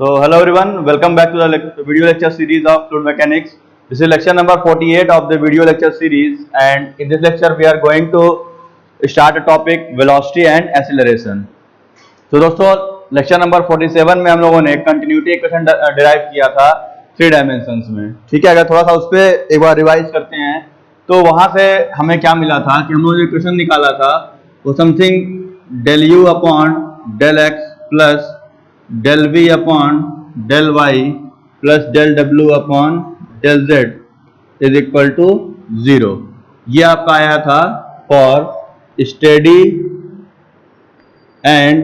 So hello everyone, welcome back to the video lecture series of fluid mechanics. This is lecture number 48 of the video lecture series, and in this lecture we are going to start a topic velocity and acceleration. तो दोस्तों lecture number 47 में हम लोगों ने continuity equation derive किया था 3 dimensions में। ठीक है, अगर थोड़ा सा उस पर एक बार रिवाइज करते हैं तो वहां से हमें क्या मिला था कि हम लोगों ने इक्वेशन निकाला था वो something del u upon del x plus del v upon del y plus del डब्ल्यू upon del z is equal to 0। ये आपका आया था for steady and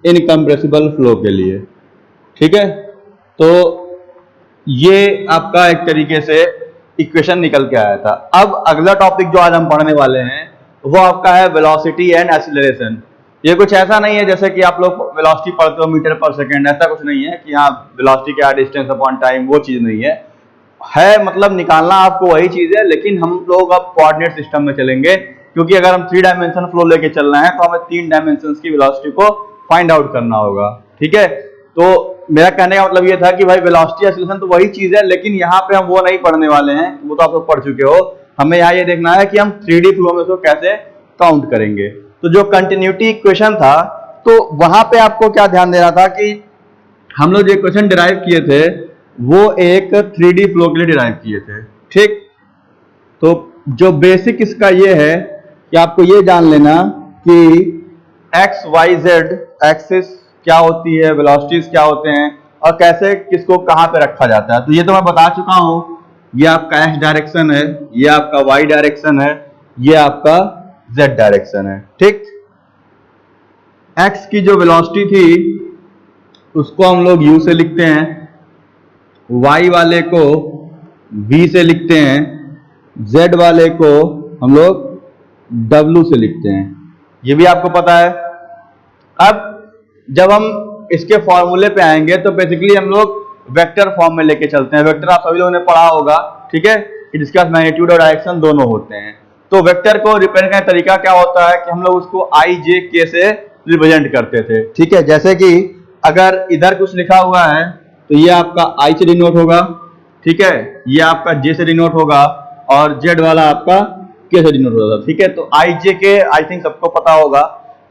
incompressible flow के लिए। ठीक है, तो ये आपका एक तरीके से इक्वेशन निकल के आया था। अब अगला टॉपिक जो आज हम पढ़ने वाले हैं वो आपका है वेलोसिटी एंड एक्सीलरेशन। ये कुछ ऐसा नहीं है जैसे कि आप लोग वेलोसिटी पढ़ते हो मीटर पर सेकंड, ऐसा कुछ नहीं है कि हाँ वेलोसिटी क्या डिस्टेंस अपॉन टाइम, वो चीज नहीं है मतलब निकालना आपको वही चीज है, लेकिन हम लोग अब कोऑर्डिनेट सिस्टम में चलेंगे क्योंकि अगर हम 3 डायमेंशन फ्लो लेके चल रहे हैं तो हमें 3 डायमेंशन की वेलोसिटी को फाइंड आउट करना होगा। ठीक है, तो मेरा कहने का मतलब ये था कि भाई वेलोसिटी एक्सीलरेशन तो वही चीज है, लेकिन यहाँ पे हम वो नहीं पढ़ने वाले हैं, वो तो आप लोग पढ़ चुके हो। हमें यहाँ ये देखना है कि हम 3D फ्लो में उसको कैसे काउंट करेंगे। तो जो कंटिन्यूटी इक्वेशन था तो वहां पे आपको क्या ध्यान देना था कि हम लोग जो इक्वेशन डिराइव किए थे वो एक 3D फ्लो के लिए डिराइव किए थे। ठीक, तो जो बेसिक इसका ये है कि आपको ये जान लेना कि एक्स वाई जेड एक्सिस क्या होती है, वेलोसिटीज क्या होते हैं और कैसे किसको कहां पे रखा जाता है। तो ये तो मैं बता चुका हूं, ये आपका एक्स डायरेक्शन है, ये आपका वाई डायरेक्शन है, ये आपका जेड डायरेक्शन है। ठीक, एक्स की जो वेलोसिटी थी उसको हम लोग यू से लिखते हैं, वाई वाले को v से लिखते हैं, जेड वाले को हम लोग w से लिखते हैं। ये भी आपको पता है। अब जब हम इसके फॉर्मूले पे आएंगे तो बेसिकली हम लोग वेक्टर फॉर्म में लेके चलते हैं। वेक्टर आप सभी लोगों ने पढ़ा होगा, ठीक है, कि जिसके पास मैग्नीट्यूड और डायरेक्शन दोनों होते हैं। तो वेक्टर को रिप्रेजेंट करने का तरीका क्या होता है कि हम लोग उसको आई जे के से रिप्रेजेंट करते थे। ठीक है, जैसे कि अगर इधर कुछ लिखा हुआ है तो ये आपका आई से डिनोट होगा, ठीक है, ये आपका जे से डिनोट होगा और जेड वाला आपका के से डिनोट होगा। ठीक है, तो आई जे के आई थिंक सबको पता होगा।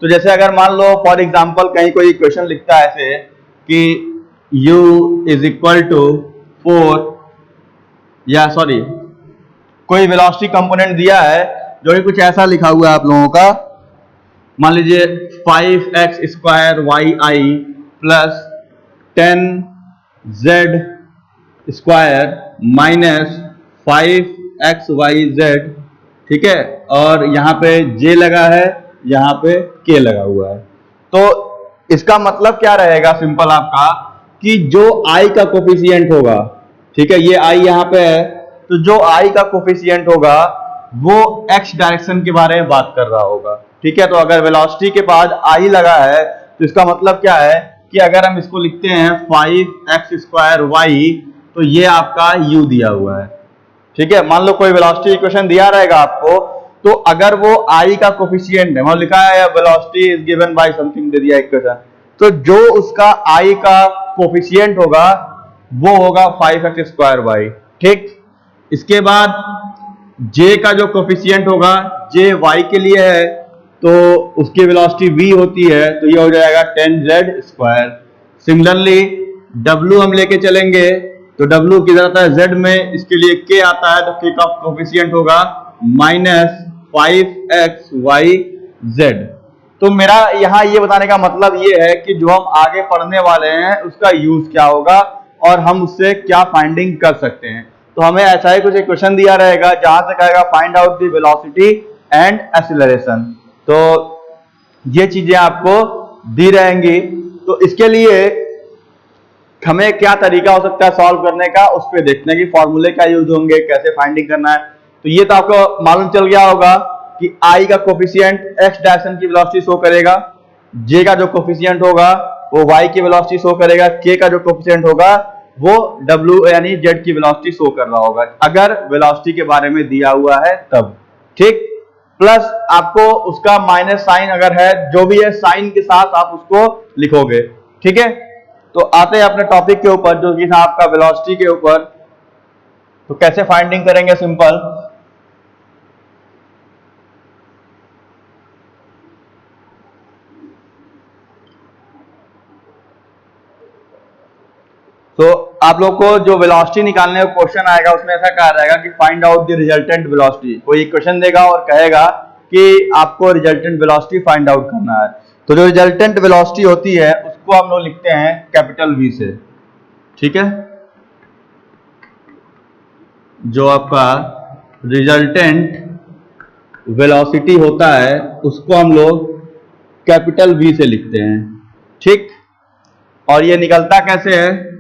तो जैसे अगर मान लो फॉर एग्जांपल कहीं कोई इक्वेशन लिखता है ऐसे कि u इज इक्वल टू 4 या सॉरी कोई वेलोसिटी कंपोनेंट दिया है जो कि कुछ ऐसा लिखा हुआ है आप लोगों का, मान लीजिए 5x square Y I plus 10z square minus 5x Y Z. ठीक है, और यहाँ पे j लगा है, यहाँ पे k लगा हुआ है। तो इसका मतलब क्या रहेगा सिंपल आपका कि जो i का कोफिशिएंट होगा, ठीक है, ये i यहाँ पे है, तो जो i का कोफिशिएंट होगा वो x डायरेक्शन के बारे में बात कर रहा होगा। ठीक है, तो अगर वेलोसिटी के बाद i लगा है तो इसका मतलब क्या है कि अगर हम इसको लिखते हैं 5x स्क्वायर वाई तो ये आपका u दिया हुआ है। ठीक है, मान लो कोई वेलोसिटी इक्वेशन दिया रहेगा आपको, तो अगर वो i का कोफिशिएंट है, मतलब लिखा है velocity is given by something they दिया इक्वेशन, तो जो उसका i का कोफिशिएंट होगा वो होगा 5x स्क्वायर वाई। ठीक, इसके बाद j का जो कोफिशिएंट होगा, j y के लिए है तो उसकी वेलोसिटी v होती है, तो ये हो जाएगा 10z स्क्वायर। सिमिलरली w हम लेके चलेंगे तो w किधर आता है, z में, इसके लिए k आता है, तो k का कोफिशिएंट होगा माइनस 5x y z। तो मेरा यहाँ ये बताने का मतलब ये है कि जो हम आगे पढ़ने वाले हैं उसका यूज क्या होगा और हम उससे क्या फाइंडिंग कर सकते हैं। तो हमें ऐसा ही कुछ इक्वेशन दिया रहेगा जहां से कहेगा find out the velocity and acceleration. तो ये चीजें आपको दी रहेंगी। तो इसके लिए हमें क्या तरीका हो सकता है सॉल्व करने का, उस पर देखते हैं कि फॉर्मूले क्या यूज होंगे, कैसे फाइंडिंग करना है। तो ये तो आपको मालूम चल गया होगा कि i का कोफिशिएंट x डायरेक्शन की वेलोसिटी शो करेगा, j का जो कोफिशिएंट होगा वो y की वेलोसिटी शो करेगा, k का जो कोफिशिएंट होगा वो w यानी z की वेलोसिटी शो कर रहा होगा अगर वेलोसिटी के बारे में दिया हुआ है तब। ठीक, प्लस आपको उसका माइनस साइन अगर है, जो भी है साइन के साथ आप उसको लिखोगे। ठीक है, तो आते हैं अपने टॉपिक के ऊपर जो कि था आपका वेलोसिटी के ऊपर। तो कैसे फाइंडिंग करेंगे, सिंपल। तो आप लोग को जो वेलोसिटी निकालने का क्वेश्चन आएगा उसमें ऐसा कहा रहेगा कि find out the resultant velocity. कोई क्वेश्चन देगा और कहेगा कि आपको रिजल्टेंट वेलोसिटी फाइंड आउट करना है। तो जो रिजल्टेंट वेलोसिटी होती है उसको हम लोग लिखते हैं कैपिटल वी से, ठीक है। जो आपका रिजल्टेंट वेलोसिटी होता है उसको हम लोग कैपिटल वी से लिखते हैं, ठीक। और ये निकलता कैसे है,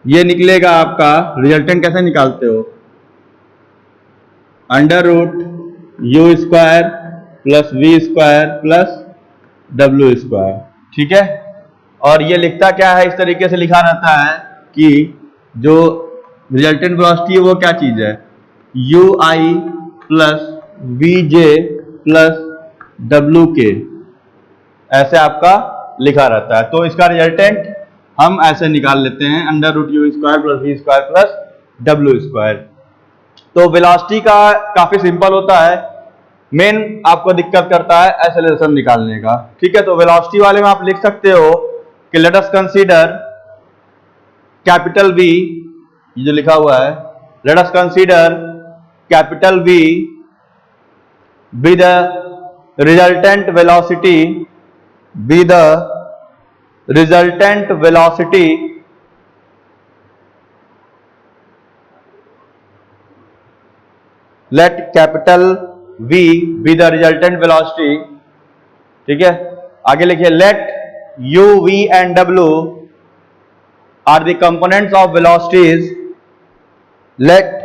ये निकलेगा आपका रिजल्टेंट कैसे निकालते हो, under root u square plus v square plus डब्ल्यू स्क्वायर, ठीक है। और ये लिखता क्या है, इस तरीके से लिखा रहता है कि जो रिजल्टेंट वेलोसिटी है वो क्या चीज है, u i plus v j plus डब्ल्यू के, ऐसे आपका लिखा रहता है। तो इसका रिजल्टेंट हम ऐसे निकाल लेते हैं, under root u square plus v square plus डब्ल्यू स्क्वायर। तो वेलोसिटी का काफी सिंपल होता है, मेन आपको दिक्कत करता है एक्सेलरेशन निकालने का, ठीक है। तो वेलोसिटी वाले में आप लिख सकते हो कि let us consider capital V, ये जो लिखा हुआ है, let us consider capital V be the resultant velocity, be the resultant velocity let capital V be the resultant velocity, ठीक है। आगे लिखिए let u, v and w are the components of velocities, let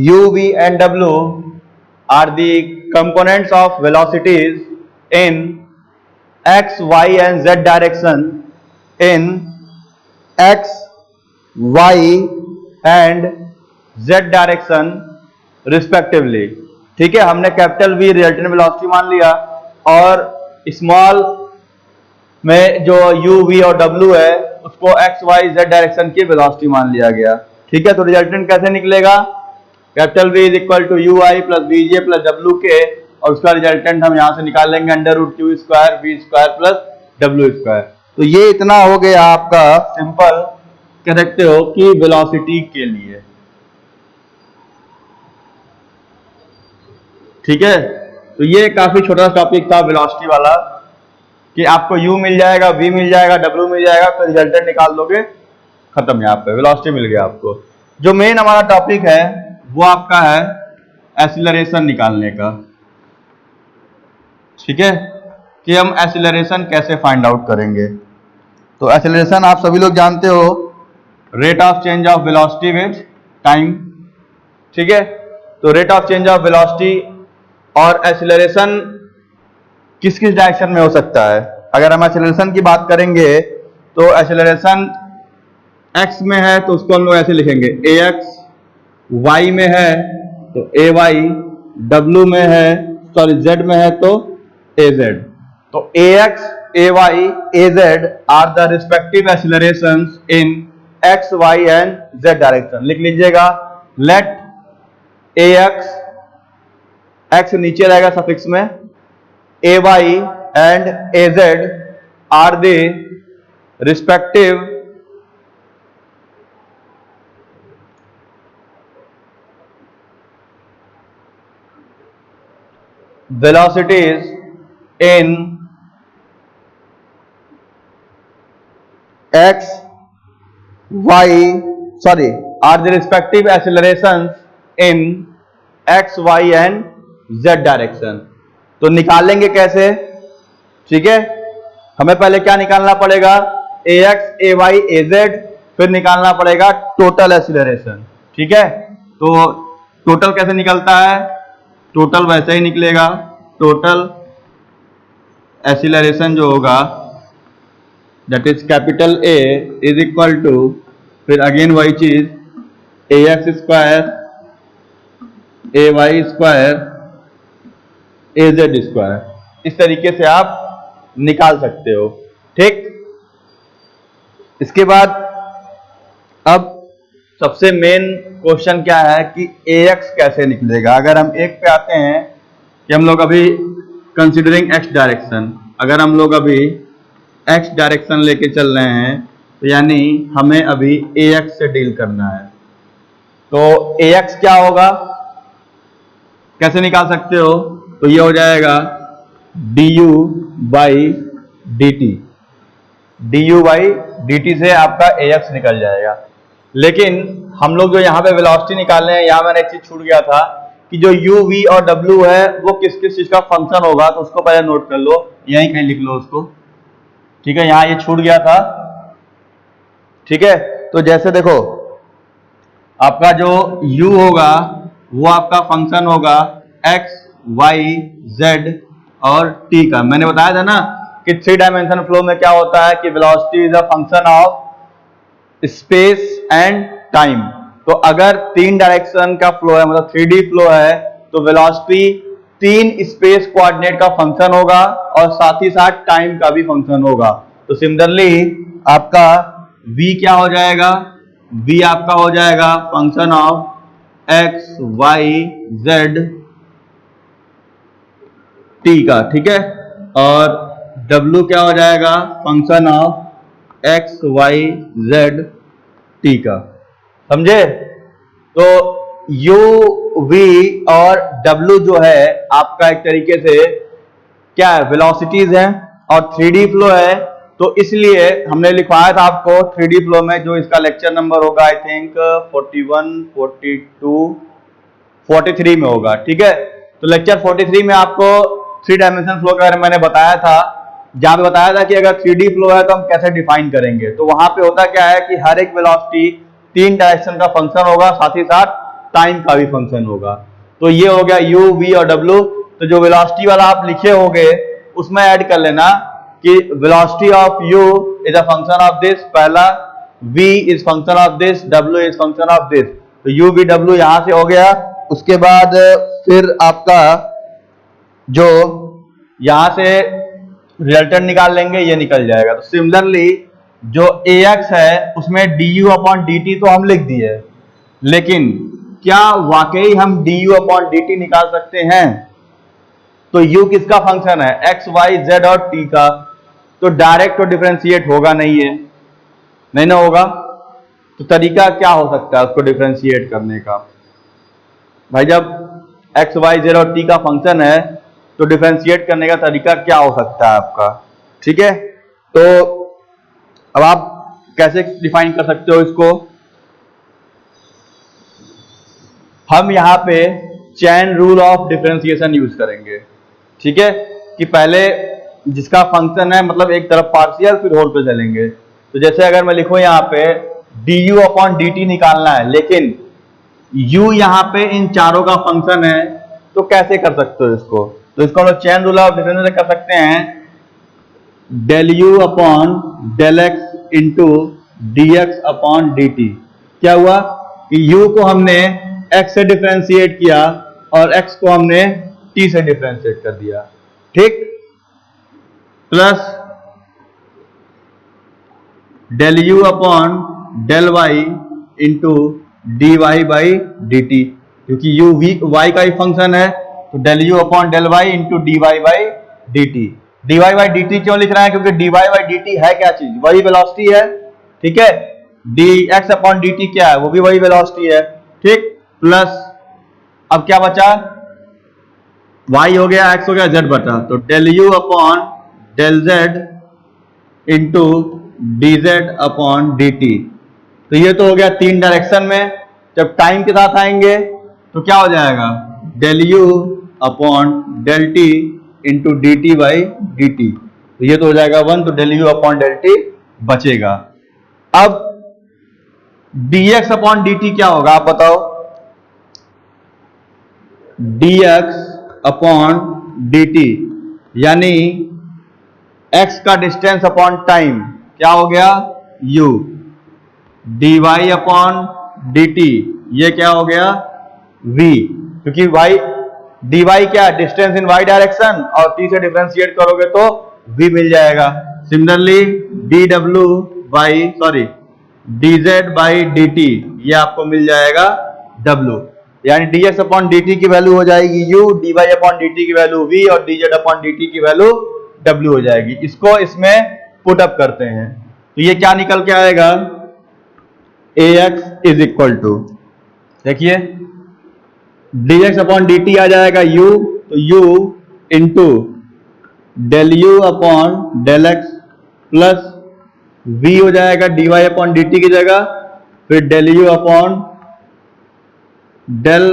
u, v and w are the components of velocities in x, y and z direction, in x, y and z direction respectively, ठीक है। हमने capital V resultant velocity मान लिया और small में जो u, v और w है उसको x, y, z डायरेक्शन की वेलोसिटी मान लिया गया, ठीक है। तो रिजल्टेंट कैसे निकलेगा, capital V is equal to u i plus v j plus डब्ल्यू के, और उसका रिजल्टेंट हम यहां से निकाल लेंगे under root q square v square plus डब्ल्यू स्क्वायर। तो ये इतना हो गया आपका सिंपल, कह सकते हो कि वेलोसिटी के लिए, ठीक है। तो ये काफी छोटा टॉपिक था वेलोसिटी वाला, कि आपको u मिल जाएगा, v मिल जाएगा, w मिल जाएगा, फिर रिजल्टेंट निकाल दोगे, खत्म। यहाँ पे वेलोसिटी मिल गया आपको। जो मेन हमारा टॉपिक है वो आपका है एक्सीलरेशन निकालने का, ठीक है, कि हम एक्सीलरेशन कैसे फाइंड आउट करेंगे। तो एक्सीलरेशन आप सभी लोग जानते हो, rate of change of velocity with time, ठीक है। तो rate of change of velocity और एक्सीलरेशन किस किस डायरेक्शन में हो सकता है। अगर हम एक्सीलरेशन की बात करेंगे तो एक्सीलरेशन x में है तो उसको हम लोग ऐसे लिखेंगे ax, y में है तो ay, w में है, सॉरी z में है तो az। तो ax, ay, az are the respective accelerations in x, y and z direction. लिख लीजिएगा, लेट ax, x नीचे रहेगा सफिक्स में, ay and az are the respective velocities in x, y, sorry, are the respective accelerations in x, y and z direction। तो निकालेंगे कैसे, ठीक है। हमें पहले क्या निकालना पड़ेगा, ax, ay, az, फिर निकालना पड़ेगा टोटल एक्सीलरेशन, ठीक है। तो टोटल कैसे निकलता है, टोटल वैसे ही निकलेगा, टोटल एक्सीलरेशन जो होगा that is capital A is equal to, फिर अगेन वही चीज, ax square, ay square, az square. इस तरीके से आप निकाल सकते हो, ठीक। इसके बाद अब सबसे मेन क्वेश्चन क्या है कि ax कैसे निकलेगा। अगर हम एक पे आते हैं कि हम लोग अभी कंसिडरिंग x डायरेक्शन, अगर हम लोग अभी x डायरेक्शन लेके चल रहे हैं तो यानी हमें अभी ax से डील करना है। तो ax क्या होगा, कैसे निकाल सकते हो, तो ये हो जाएगा du बाई dt से आपका ax निकल जाएगा। लेकिन हम लोग जो यहाँ पे वेलोसिटी निकाल रहे हैं, यहाँ मैंने एक चीज छूट गया था कि जो u, v और w है वो किस किस चीज का फंक्शन होगा, तो उसको पहले नोट कर लो, यहीं कहीं लिख लो उसको, ठीक है, यहाँ ये छूट गया था, ठीक है। तो जैसे देखो आपका जो u होगा वो आपका फंक्शन होगा x, y, z और t का। मैंने बताया था ना कि 3 डायमेंशन फ्लो में क्या होता है कि velocity is a function of space and time. तो अगर 3 डायरेक्शन का फ्लो है, मतलब 3D फ्लो है, तो वेलोसिटी 3 स्पेस कोऑर्डिनेट का फंक्शन होगा और साथ ही साथ टाइम का भी फंक्शन होगा। तो सिमिलरली आपका v क्या हो जाएगा, v आपका हो जाएगा function of x, y, z, t का, ठीक है, और w क्या हो जाएगा function of x, y, z, t का, समझे। तो u, v और w जो है आपका एक तरीके से क्या है, वेलोसिटीज है और 3D फ्लो है। तो इसलिए हमने लिखवाया था आपको 3D फ्लो में, जो इसका लेक्चर नंबर होगा आई थिंक 41, 42, 43 में होगा, ठीक है। तो लेक्चर 43 में आपको 3 डायमेंशन फ्लो के बारे में मैंने बताया था, जहां पे बताया था कि अगर 3D फ्लो है तो हम कैसे डिफाइन करेंगे। तो वहां पे होता क्या है कि हर एक वेलोसिटी 3 डायरेक्शन का फंक्शन होगा, साथ ही साथ टाइम का भी फंक्शन होगा। तो ये हो गया u, v और w। तो जो वेलोसिटी वाला आप लिखे होंगे उसमें ऐड कर लेना कि velocity of u is a function of this, पहला v is function of this, w is function of this. तो u, v, w यहां से हो गया। उसके बाद फिर आपका जो यहां से रिजल्टेंट निकाल लेंगे, ये निकल जाएगा। तो सिमिलरली जो ax है उसमें du अपॉन dt तो हम लिख दिए, लेकिन क्या वाकई हम du अपॉन dt निकाल सकते हैं। तो u किसका फंक्शन है, x, y, z और t का। तो डायरेक्ट तो डिफरेंशिएट होगा नहीं, है नहीं ना होगा। तो तरीका क्या हो सकता है उसको डिफरेंशिएट करने का, भाई जब x, y, z और t का फंक्शन है तो डिफरेंशिएट करने का तरीका क्या हो सकता है आपका, ठीक है। तो अब आप कैसे डिफाइन कर सकते हो इसको, हम यहां पे chain rule of differentiation use करेंगे, ठीक है, कि पहले जिसका फंक्शन है मतलब एक तरफ पार्शियल फिर होल पे चलेंगे। तो जैसे अगर मैं लिखूं यहाँ पे du अपॉन dt निकालना है, लेकिन u यहाँ पे इन चारों का फंक्शन है, तो कैसे कर सकते हो इसको। तो इसको हम लोग चेन रूल ऑफ डिफरेंशिएशन कर सकते हैं, del u upon del x into dx upon dt। क्या हुआ कि u को हमने x से डिफरेंशिएट किया और x को हमने t से डिफरेंशिएट कर दिया, ठीक, plus del u upon del y into dy by dt, क्योंकि u y का ही फंक्शन है। तो del u upon del y into dy by dt। dy by dt क्यों लिख रहे हैं, क्योंकि dy बाई dt है क्या चीज, वही वेलोसिटी है, ठीक है। dx अपॉन dt क्या है, वो भी वही वेलोसिटी है, ठीक, प्लस अब क्या बचा, y हो गया, x हो गया, z बचा। तो del u upon del z into dz upon dt। तो ये तो हो गया 3 डायरेक्शन में। जब टाइम के साथ आएंगे तो क्या हो जाएगा, del u upon del t into d t by d t. तो ये तो हो जाएगा 1, तो del u upon del t बचेगा। अब dx अपॉन dt क्या होगा आप बताओ, dx अपॉन dt यानी x का डिस्टेंस अपॉन टाइम क्या हो गया u, dy अपॉन dt ये क्या हो गया v, क्योंकि y dy क्या है, डिस्टेंस इन y डायरेक्शन, और t से डिफरेंशिएट करोगे तो v मिल जाएगा। Similarly dw by d T, ये आपको मिल जाएगा W, यानी dx अपॉन dt की वैल्यू हो जाएगी u, dy अपॉन dt की वैल्यू v और dz अपॉन dt की वैल्यू w हो जाएगी। इसको इसमें पुट अप करते हैं तो ये क्या निकल के आएगा, ax इज इक्वल टू, देखिए dx अपॉन dt आ जाएगा u, तो u into del u upon del x plus v हो जाएगा dy अपॉन dt की जगह, फिर del u upon del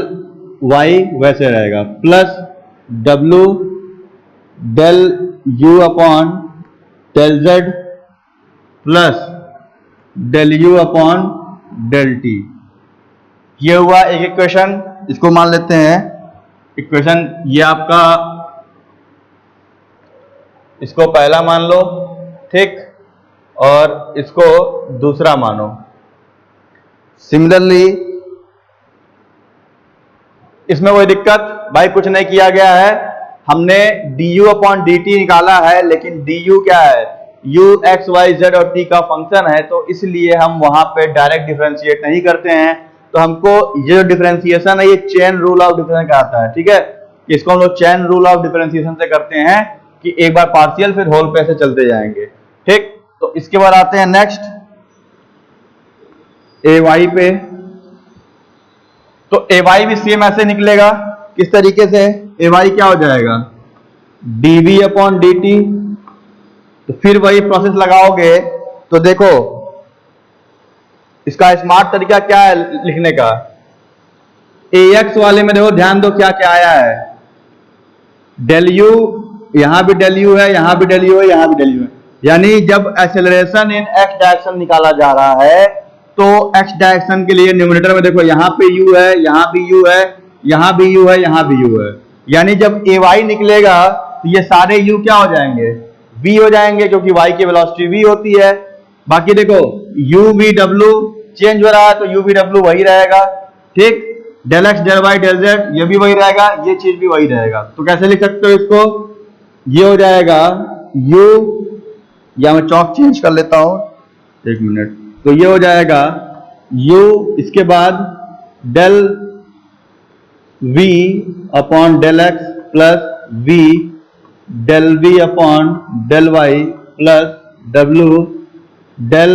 y वैसे रहेगा, plus w del u upon del z plus del u upon del t। ये हुआ एक इक्वेशन, इसको मान लेते हैं इक्वेशन, ये आपका, इसको पहला मान लो, ठीक, और इसको दूसरा मानो। सिमिलरली इसमें कोई दिक्कत भाई कुछ नहीं किया गया है, हमने du अपॉन dt निकाला है, लेकिन du क्या है, u x y z और t का फंक्शन है, तो इसलिए हम वहां पे डायरेक्ट डिफरेंशिएट नहीं करते हैं। तो हमको ये जो डिफरेंशिएशन है ये चेन रूल ऑफ डिफरेंशिएशन कहता है, ठीक है, इसको हम लोग चेन रूल ऑफ डिफरेंशिएशन से करते हैं कि एक बार पार्शियल फिर होल पे से चलते जाएंगे, ठीक। तो इसके बाद आते हैं नेक्स्ट ay पे, तो ay भी सेम ऐसे निकलेगा, किस तरीके से, ay क्या हो जाएगा, dv अपॉन dt, तो फिर वही प्रोसेस लगाओगे तो देखो इसका स्मार्ट तरीका क्या है लिखने का, ax वाले में देखो ध्यान दो क्या क्या आया है, डेल यू, यहां भी डेल यू है, यहां भी डेल यू है, यहां भी डेल यू है, यानी जब एक्सेलरेशन इन एक्स डायरेक्शन निकाला जा रहा है तो एक्स डायरेक्शन के लिए न्यूमरेटर में देखो यहां पे u है, यहां भी u है, यहां भी u है, यहां भी u है, यानी जब ay निकलेगा तो ये सारे u क्या हो जाएंगे, v हो जाएंगे, क्योंकि y की वेलोसिटी v होती है। बाकी देखो u v w चेंज हो रहा है तो u v w वही रहेगा, ठीक, del x del y del z ये भी वही रहेगा, ये चीज भी वही रहेगा। तो कैसे लिख सकते हो इसको, ये हो जाएगा u, या मैं चौक चेंज कर लेता हूं, एक मिनट, तो ये हो जाएगा u, इसके बाद del v upon del x plus v del v upon del y plus w del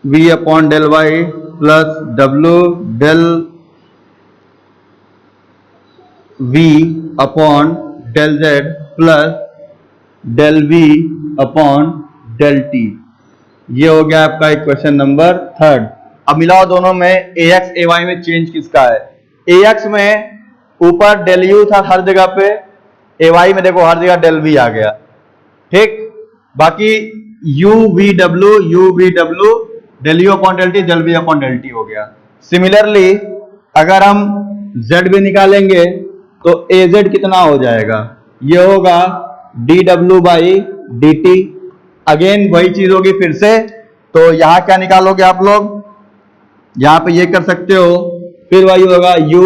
v upon del y plus w del v upon del z plus del v upon del t। ये हो गया आपका equation number third. अब मिलाओ दोनों में, ax ay में change किसका है, ax में ऊपर डेल u था हर जगह पे, ay में देखो हर जगह डेल v आ गया, ठीक। बाकी u v w del u upon del t, del v upon del t हो गया। सिमिलरली अगर हम z भी निकालेंगे तो az कितना हो जाएगा, ये होगा dw बाई dt, अगेन वही चीज होगी फिर से। तो यहां क्या निकालोगे आप लोग, यहां पे ये कर सकते हो, फिर वही होगा u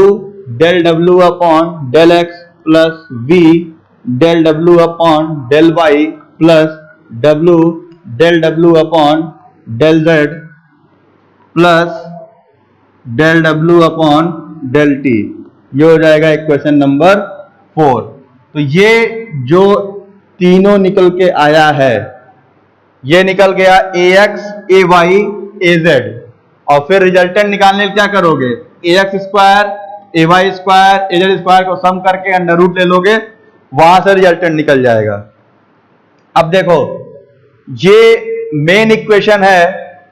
del w upon del x plus v del w upon del y plus w del w upon del z plus del w upon del t। ये हो जाएगा इक्वेशन नंबर 4। तो ये जो तीनों निकल के आया है, ये निकल गया ax ay az, और फिर रिजल्टेंट निकालने के क्या करोगे, ax square ay square az square को सम करके अंडर रूट ले लोगे, वहां से रिजल्टेंट निकल जाएगा। अब देखो ये मेन इक्वेशन है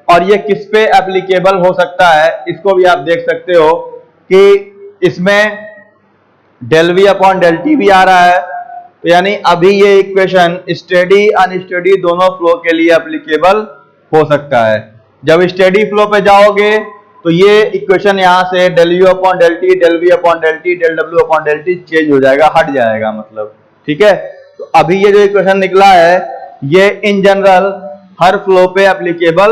और ये किस पे एप्लीकेबल हो सकता है, इसको भी आप देख सकते हो कि इसमें del v upon del t भी आ रहा है। तो यानी अभी ये इक्वेशन स्टेडी अनस्टेडी दोनों फ्लो के लिए एप्लीकेबल हो सकता है। जब स्टेडी फ्लो पे जाओगे तो ये इक्वेशन यहां से del u upon del t, del v upon del t, del डब्ल्यू अपॉन डेल टी चेंज हो जाएगा, हट जाएगा मतलब, ठीक है। तो अभी ये जो इक्वेशन निकला है ये इन जनरल हर फ्लो पे एप्लीकेबल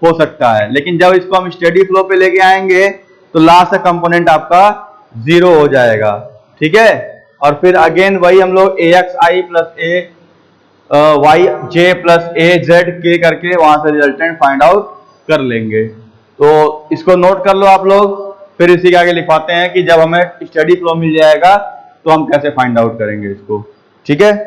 हो सकता है, लेकिन जब इसको हम स्टेडी फ्लो पे लेके आएंगे तो लास्ट कंपोनेंट आपका 0 हो जाएगा, ठीक है। और फिर अगेन वही हम लोग ax i plus a y j plus a z k करके वहां से रिजल्टेंट फाइंड आउट कर लेंगे। तो इसको नोट कर लो आप लोग, फिर इसी के आगे लिखवाते हैं कि जब हमें स्टडी फ्लो मिल जाएगा तो हम कैसे फाइंड आउट करेंगे इसको। ठीक है,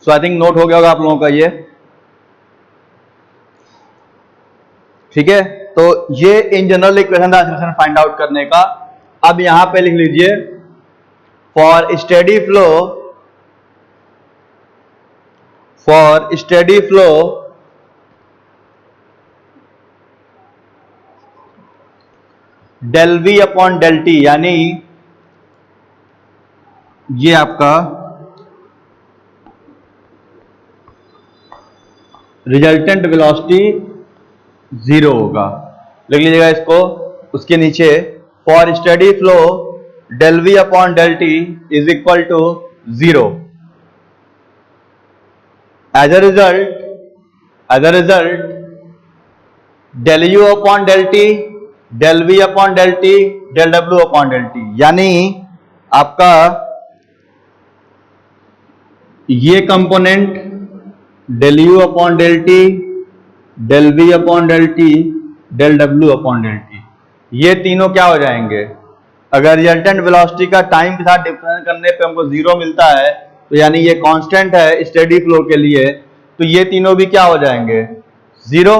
सो आई थिंक नोट हो गया होगा आप लोगों का ये। ठीक है, तो ये इन जनरल इक्वेशन का सॉल्यूशन फाइंड आउट करने का। अब यहां पे लिख लीजिए for steady flow del v upon del t, यानी ये आपका रिजल्टेंट वेलोसिटी जीरो होगा। लिख लीजिएगा इसको। उसके नीचे for steady flow del v upon del t is equal to zero. As a result del u upon del t, del v upon del t, del डब्ल्यू अपॉन डेल टी, यानी आपका ये component del u upon del t, del v upon del t, del डब्ल्यू upon del t, ये तीनों क्या हो जाएंगे? अगर रिजल्टेंट वेलोसिटी का टाइम के साथ डिफरेंस करने पे हमको जीरो मिलता है तो यानी ये कांस्टेंट है स्टेडी फ्लो के लिए, तो ये तीनों भी क्या हो जाएंगे? जीरो।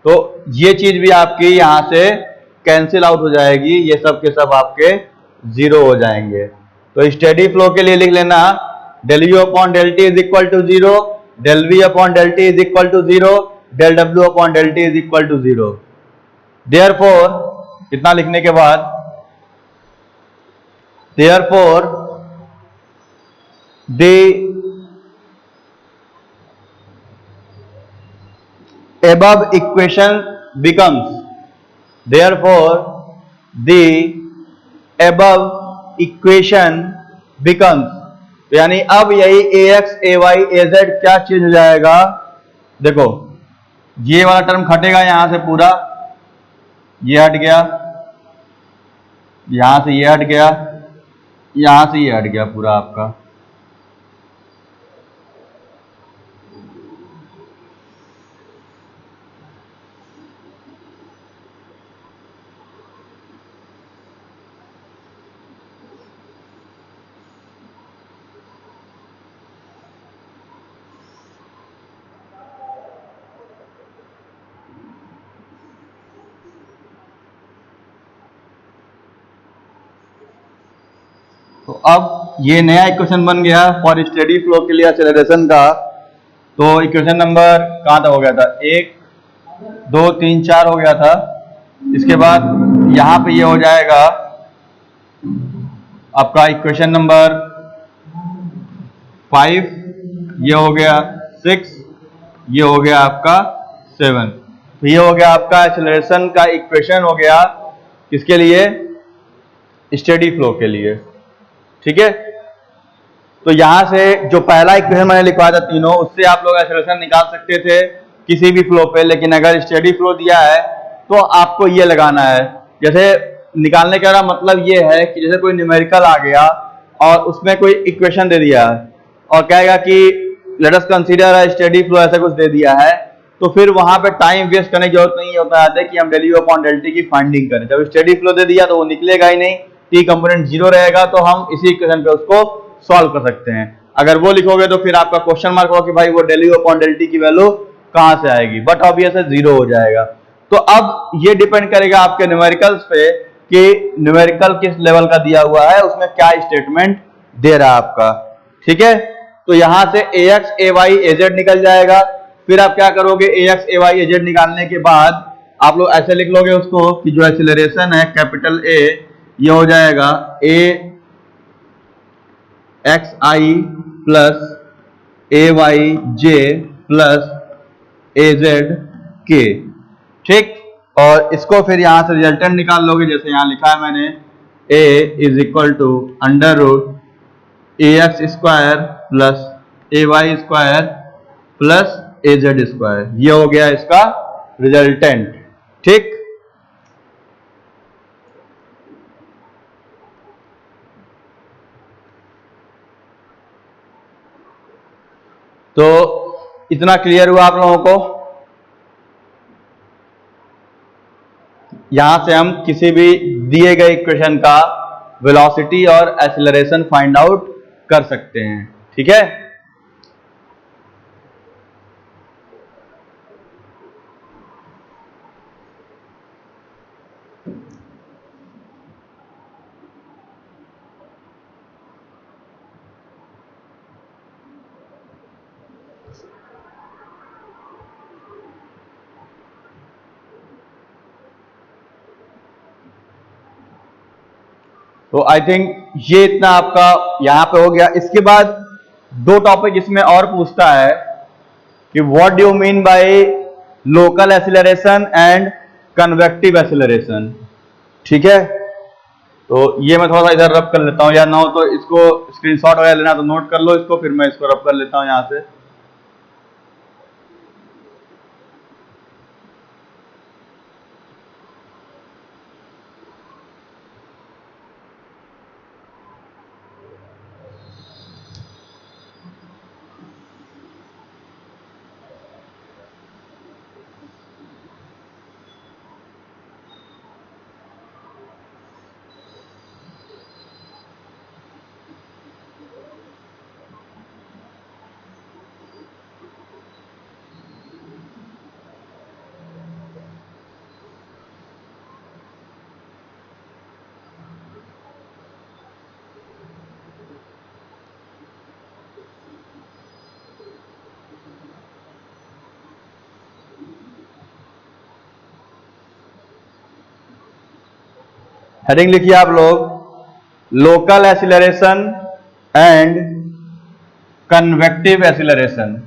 तो ये चीज भी आपकी यहां से कैंसिल आउट हो जाएगी, ये सब के सब आपके जीरो हो जाएंगे। तो स्टेडी फ्लो के लिए लिख लेना del u upon del t is equal to zero, del v upon del t is equal to zero, del डब्ल्यू upon del t is equal to zero. Therefore इतना लिखने के बाद therefore the above equation becomes therefore the above equation becomes, तो यानी अब यही ax ay az क्या चेंज हो जाएगा, देखो ये वाला टर्म हटेगा यहां से पूरा, ये हट गया, यहां से ये हट गया, यहां से ये हट गया पूरा आपका। तो अब ये नया इक्वेशन बन गया फॉर स्टेडी फ्लो के लिए एक्सेलरेशन का। तो इक्वेशन नंबर कहाँ तक हो गया था, एक दो तीन चार हो गया था। इसके बाद यहां पे ये हो जाएगा आपका इक्वेशन नंबर 5, ये हो गया 6, ये हो गया आपका 7। तो ये हो गया आपका एक्सेलरेशन का इक्वेशन हो गया किसके लिए, स्टेडी फ्लो के लिए। ठीक है, तो यहां से जो पहला इक्वेशन मैंने लिखवाया था तीनों, उससे आप लोग एक्सेलरेशन निकाल सकते थे किसी भी फ्लो पे, लेकिन अगर स्टेडी फ्लो दिया है तो आपको ये लगाना है। जैसे निकालने का मतलब ये है कि जैसे कोई न्यूमेरिकल आ गया और उसमें कोई इक्वेशन दे दिया है और कहेगा कि let us consider a steady flow, ऐसा कुछ दे दिया है, तो फिर वहां पे टाइम वेस्ट करने की जरूरत नहीं होता है कि हम del u upon del t की फाइंडिंग करें। जब स्टेडी फ्लो दे दिया तो वो निकलेगा ही नहीं, टी कंपोनेंट जीरो रहेगा, तो हम इसी इक्वेशन पे उसको सॉल्व कर सकते हैं। अगर वो लिखोगे तो फिर आपका क्वेश्चन मार्क होगा कि भाई वो del u upon del t value वैल्यू कहां से आएगी, बट ऑब्वियस है जीरो हो जाएगा। तो अब ये डिपेंड करेगा आपके न्यूमेरिकल्स पे कि न्यूमेरिकल किस लेवल का दिया हुआ है, उसमें क्या स्टेटमेंट दे रहा है आपका। ठीक है, तो यहां से ax ay az निकल जाएगा। फिर आप क्या करोगे, ax ay az निकालने के बाद आप लोग ऐसे लिख लोगे उसको कि जो एक्सीलरेशन है कैपिटल A, ये हो जाएगा a x i plus a y j plus a z k. ठीक, और इसको फिर यहां से रिजल्टेंट निकाल लोगे, जैसे यहां लिखा है मैंने, a is equal to under root a x square plus a y square plus a z square. ये हो गया इसका रिजल्टेंट। ठीक, तो इतना क्लियर हुआ आप लोगों को। यहां से हम किसी भी दिए गए इक्वेशन का वेलोसिटी और एक्सीलरेशन फाइंड आउट कर सकते हैं। ठीक है, तो आई थिंक ये इतना आपका यहां पे हो गया। इसके बाद दो टॉपिक इसमें और पूछता है कि what do you mean by local acceleration and convective acceleration. ठीक है, तो ये मैं थोड़ा सा इधर रब कर लेता हूं, या ना हो तो इसको स्क्रीनशॉट वगैरह लेना तो नोट कर लो इसको, फिर मैं इसको रब कर लेता हूं यहां से। हेडिंग लिखिए आप लोग, local acceleration and convective acceleration.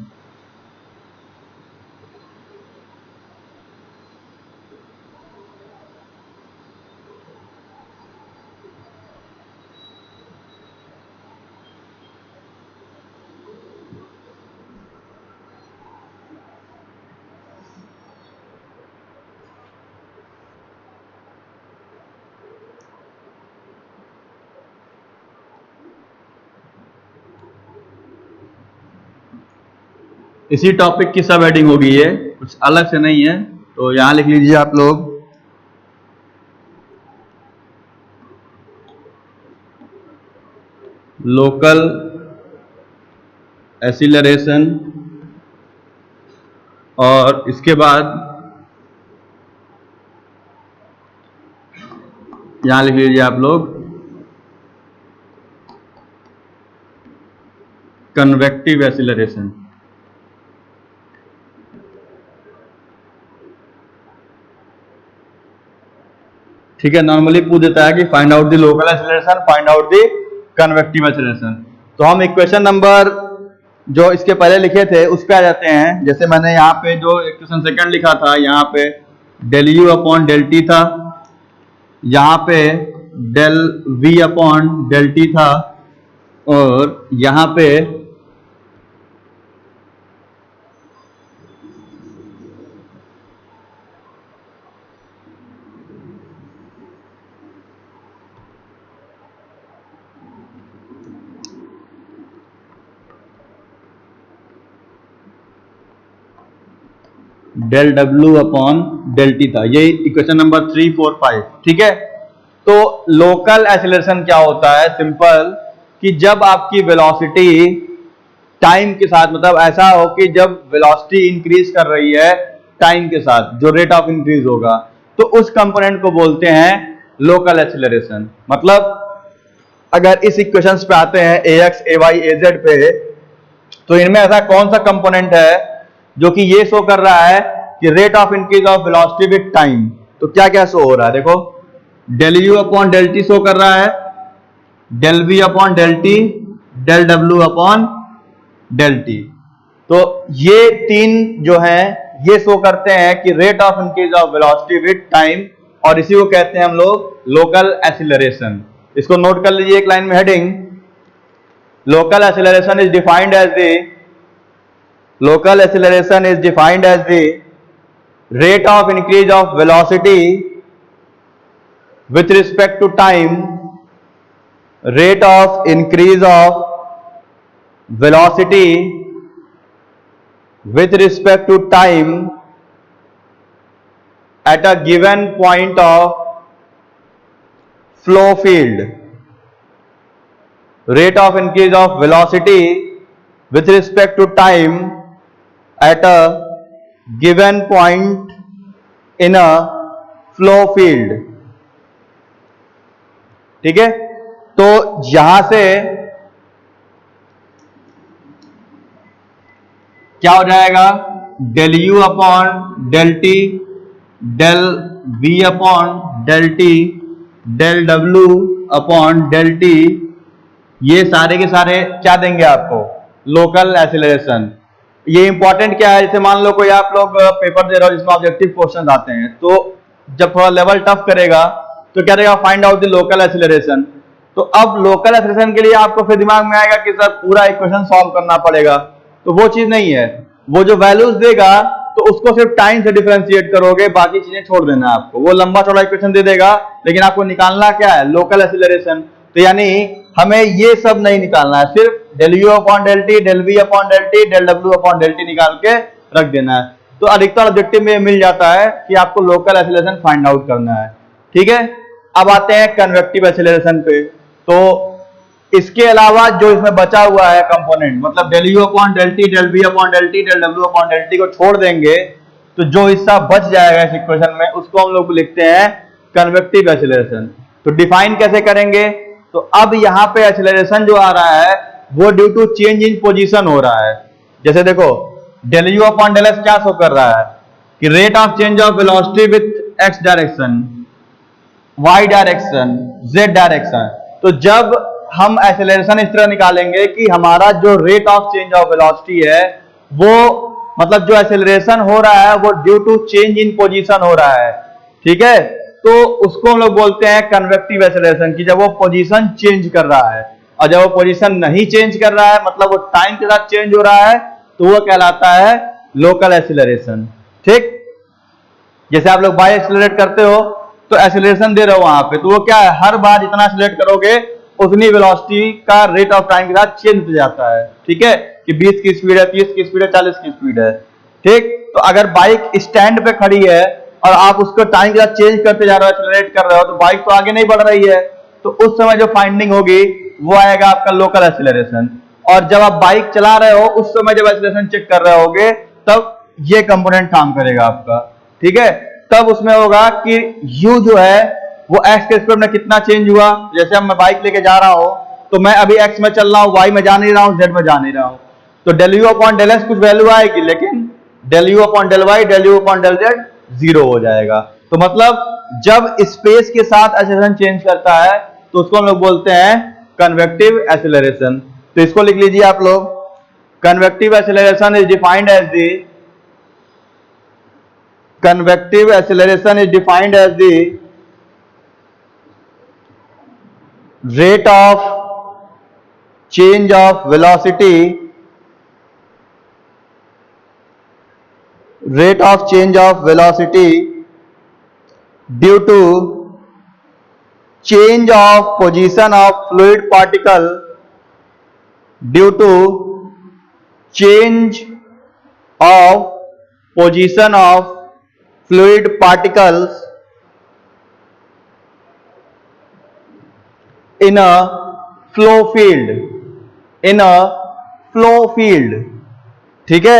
इसी टॉपिक की सब हेडिंग होगी, ये कुछ अलग से नहीं है, तो यहां लिख लीजिए आप लोग, लोकल एक्सीलरेशन, और इसके बाद यहां लिख लीजिए आप लोग, कन्वेक्टिव एक्सीलरेशन। ठीक है, नॉर्मली पूछ देता है कि find out the local acceleration, find out the convective acceleration. तो हम इक्वेशन नंबर जो इसके पहले लिखे थे उस पे आ जाते हैं। जैसे मैंने यहाँ पे जो इक्वेशन सेकंड लिखा था, यहाँ पे del u upon del t था, यहाँ पे del v upon del t था, और यहाँ पे डेल डब्ल्यू अपॉन डेल टी था। ये इक्वेशन नंबर 3, 4, 5। ठीक है, तो लोकल एक्सीलरेशन क्या होता है? सिंपल, कि जब आपकी वेलोसिटी टाइम के साथ, मतलब ऐसा हो कि जब वेलोसिटी इंक्रीज कर रही है टाइम के साथ, जो रेट ऑफ इंक्रीज होगा, तो उस कंपोनेंट को बोलते हैं लोकल एक्सीलरेशन। मतलब अगर इस इक्वेशंस पे आते हैं ax, ay, az पे, तो इनमें ऐसा कौन सा कंपोनेंट है जो कि ये शो कर रहा है कि rate of increase of velocity with time? तो क्या क्या शो हो रहा है? देखो, del u upon del t show कर रहा है, del v upon del t, del डब्ल्यू अपॉन डेल टी। तो ये तीन जो हैं ये शो करते हैं कि rate of increase of velocity with time, और इसी को कहते हैं हम लोग लोकल एक्सीलरेशन। इसको नोट कर लीजिए एक लाइन में heading, local acceleration is defined as the local acceleration is defined as the rate of increase of velocity with respect to time, rate of increase of velocity with respect to time at a given point of flow field, rate of increase of velocity with respect to time at a given point in a flow field। ठीक है, तो यहां से क्या हो जाएगा? Del u upon del t, del v upon del t, del डब्ल्यू upon del t, ये सारे के सारे क्या देंगे आपको? Local acceleration. ये इंपॉर्टेंट क्या है? जैसे मान लो कोई आप लोग पेपर दे रहे हो जिसमें ऑब्जेक्टिव क्वेश्चन आते हैं, तो जब थोड़ा लेवल टफ करेगा तो क्या रहेगा? Find out the local acceleration. तो अब लोकल एक्सीलरेशन के लिए आपको फिर दिमाग में आएगा कि सर पूरा इक्वेशन सॉल्व करना पड़ेगा, तो वो चीज नहीं है। वो जो वैल्यूज देगा तो उसको सिर्फ टाइम से डिफरेंशिएट करोगे, बाकी चीजें छोड़ देना आपको। वो लंबा चौड़ा इक्वेशन दे देगा, लेकिन आपको निकालना क्या है? Local acceleration. तो यानी हमें ये सब नहीं निकालना है, सिर्फ del u upon del t, del v upon del t, del डब्ल्यू अपॉन डेल टी निकाल के रख देना है। तो अधिकतर ऑब्जेक्टिव में मिल जाता है कि आपको लोकल एक्सीलरेशन फाइंड आउट करना है। ठीक है, अब आते हैं कन्वेक्टिव एक्सीलरेशन पे। तो इसके अलावा जो इसमें बचा हुआ है कंपोनेंट, मतलब del u upon del t, del v upon del t, del डब्ल्यू अपॉन डेल टी को छोड़ देंगे तो जो हिस्सा बच जाएगा इस इक्वेशन में, उसको हम लोग लिखते हैं कन्वेक्टिव एक्सीलरेशन। तो डिफाइन कैसे करेंगे? तो अब यहां पे एक्सीलरेशन जो आ रहा है वो due to change in position हो रहा है। जैसे देखो, del u upon del x क्या शो कर रहा है? कि rate of change of velocity with x direction. Y direction, z direction. तो जब हम एक्सेलरेशन इस तरह निकालेंगे कि हमारा जो rate of change of velocity है वो मतलब जो एक्सेलरेशन हो रहा है वो due to change in position हो रहा है, ठीक है। तो उसको हम लोग बोलते हैं कन्वेक्टिव एक्सेलरेशन की जब वो पोजीशन चेंज कर रहा है। और जब वो पोजीशन नहीं चेंज कर रहा है मतलब वो टाइम के साथ चेंज हो रहा है तो वो कहलाता है लोकल एक्सेलरेशन, ठीक। जैसे आप लोग बाई एक्सेलरेट करते हो तो एक्सेलरेशन दे रहे हो वहां पे, तो वो क्या है हर बार जितना एक्सेलरेट करोगे उतनी वेलोसिटी का रेट ऑफ टाइम के साथ चेंज हो जाता है, ठीक है। कि 20 की स्पीड है, 30 की स्पीड है, 40 की स्पीड है, ठीक। तो अगर बाइक स्टैंड पे खड़ी है और आप उसको टाइम के साथ चेंज करते जा रहे हो, एक्सेलरेट कर रहे हो, तो बाइक तो आगे नहीं बढ़ रही है। तो उस समय जो फाइंडिंग होगी वो आएगा आपका लोकल एक्सेलरेशन। और जब आप बाइक चला रहे हो उस समय जब एक्सेलरेशन चेक कर रहे होगे तब ये कंपोनेंट काम करेगा आपका, ठीक है। तब उसमें होगा कि u जो है वो x के स्क्वायर में कितना चेंज हुआ। जैसे अब मैं बाइक लेके जा रहा हूं तो मैं अभी x में चल रहा हूं, y में जा नहीं रहा हूं, z में जा नहीं रहा हूं। तो del u upon del x कुछ वैल्यू आएगी लेकिन del u upon del y, del u upon del z zero हो जाएगा। तो मतलब जब स्पेस के साथ एक्सेलरेशन चेंज करता है तो उसको हम लोग बोलते हैं कन्वेक्टिव एक्सेलरेशन। तो इसको लिख लीजिए आप लोग, convective acceleration is defined as the convective acceleration is defined as the rate of change of velocity, rate of change of velocity due to change of position of fluid particle, due to change of position of fluid particles in a flow field, in a flow field, ठीक है।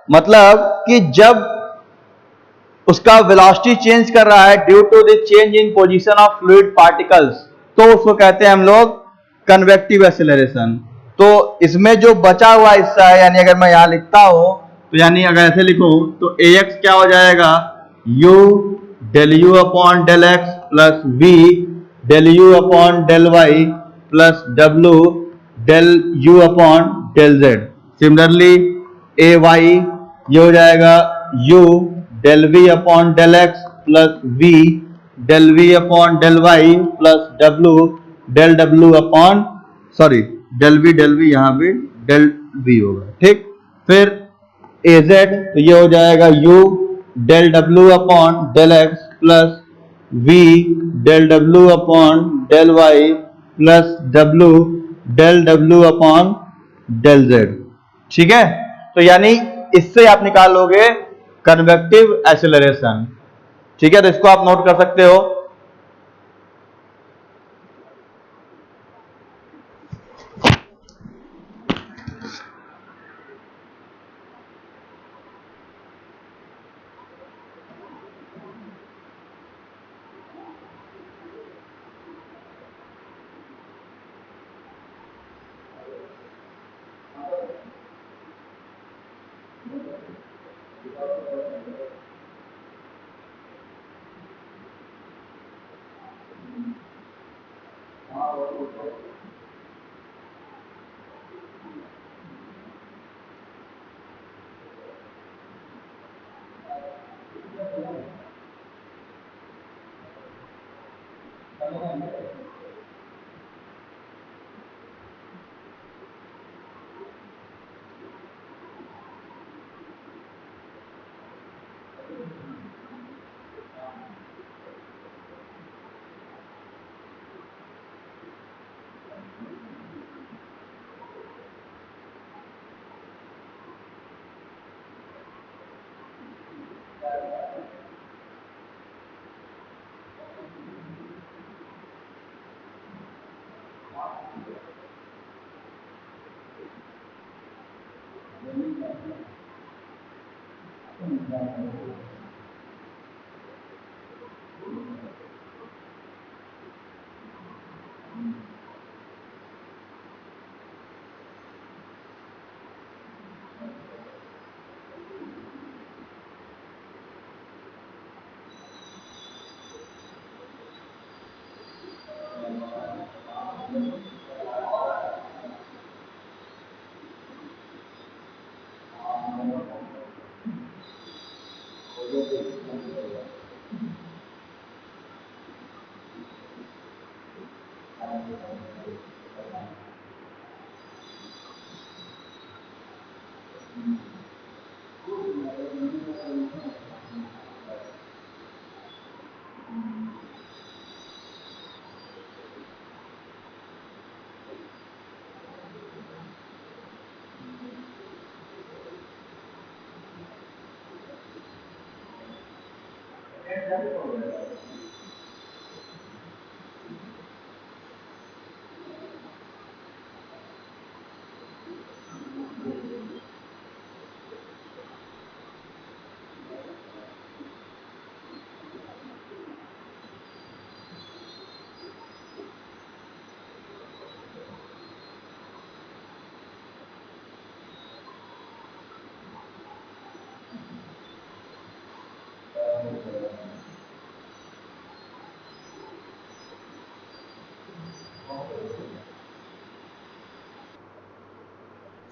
मतलब कि जब उसका velocity change कर रहा है due to the change in position of fluid particles तो उसको कहते हैं हम लोग कन्वेक्टिव एक्सेलरेशन। तो इसमें जो बचा हुआ हिस्सा है यानी अगर मैं यहां लिखता हूं तो यानी अगर ऐसे लिखूं तो ax क्या हो जाएगा u del u upon del x plus v del u upon del y plus w del u upon del z. Similarly a y ये हो जाएगा u del v upon del x plus v del v upon del y plus w del w upon del v यहां पे del v होगा, ठीक। फिर az तो ये हो जाएगा u del w upon del x plus v del w upon del y plus w del w upon del z, ठीक है। तो यानी इससे आप निकाल लोगे कन्वेक्टिव एक्सेलरेशन, ठीक है। तो इसको आप नोट कर सकते हो।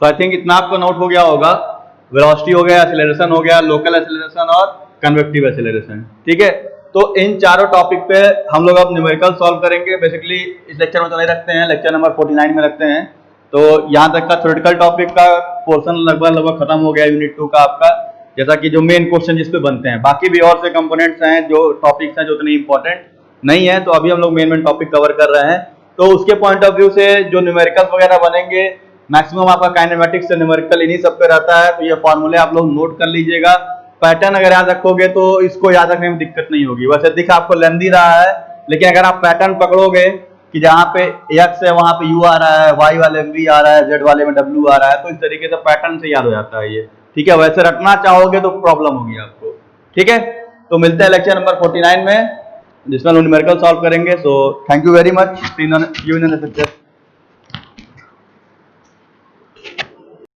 तो आई थिंक इतना आपको नोट हो गया होगा। वेलोसिटी हो गया, एक्सेलरेशन हो गया, लोकल एक्सेलरेशन और कन्वेक्टिव एक्सेलरेशन। ठीक है, तो इन चारों टॉपिक पे हम लोग अब न्यूमेरिकल सॉल्व करेंगे। बेसिकली इस लेक्चर में तो नहीं रखते हैं, लेक्चर नंबर 49 में रखते हैं। तो यहाँ तक का थ्योरेटिकल टॉपिक का पोर्शन लगभग खत्म हो गया यूनिट 2 का आपका, जैसा कि जो मेन क्वेश्चन जिस पे बनते हैं। बाकी भी और से कंपोनेंट्स हैं, जो टॉपिक्स हैं जो उतने इंपॉर्टेंट नहीं है, तो अभी हम लोग मेन टॉपिक कवर कर रहे हैं। तो उसके पॉइंट ऑफ व्यू से जो न्यूमेरिकल वगैरह बनेंगे, मैक्सिमम आपका काइनेमेटिक्स से न्यूमेरिकल इन्हीं सब पे रहता है। तो ये फॉर्मूले आप लोग नोट कर लीजिएगा। पैटर्न अगर याद रखोगे तो इसको याद रखने में दिक्कत नहीं होगी। वैसे दिख आपको लेंदी रहा है, लेकिन अगर आप पैटर्न पकड़ोगे कि जहाँ पे x है वहां पे u आ रहा है, y वाले में v आ रहा है, z वाले में w आ रहा है, तो इस तरीके से पैटर्न से याद हो जाता है ये। ठीक है, वैसे रखना चाहोगे तो प्रॉब्लम होगी आपको। ठीक है, तो मिलते हैं लेक्चर नंबर 49 में, जिसमें न्यूमेरिकल सॉल्व करेंगे। So thank you very much, see you in the lecture.